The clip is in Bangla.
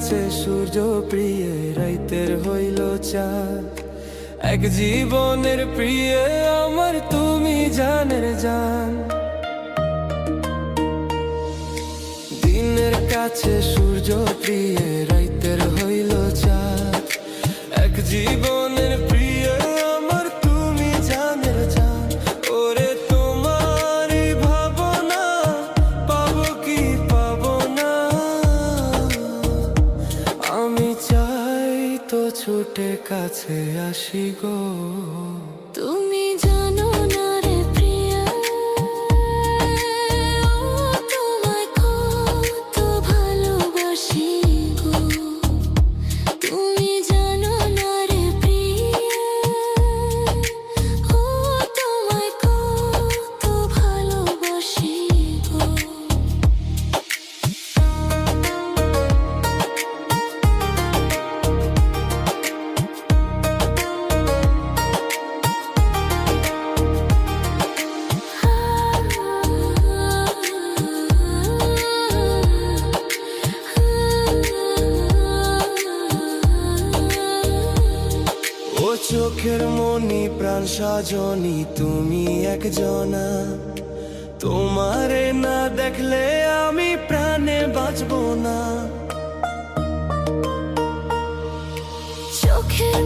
কাছে সূর্য প্রিয় রাইতের হইল চাঁদ, এক জীবনের প্রিয় আমার তুমি জানের জান। দিনের কাছে সূর্য প্রিয় রাইতের হইল চাঁদ, এক জীবনের প্রিয় আমার তুমি জানের জান। ওরে তোমারই ভাবনা পাবো কি পাবো না, আমি চাই তো ছুটে কাছে আসি গো। তুমি জানো না রে প্রিয়া, তোমায় কত ভালোবাসি গো। তুমি জানো না রে প্রিয়া, তোমায় কত ভালোবাসি গো। ও চোখের মনি প্রাণ সজনী তুমি একজনা, তোমারে না দেখলে আমি প্রাণে বাঁচবো না। চোখের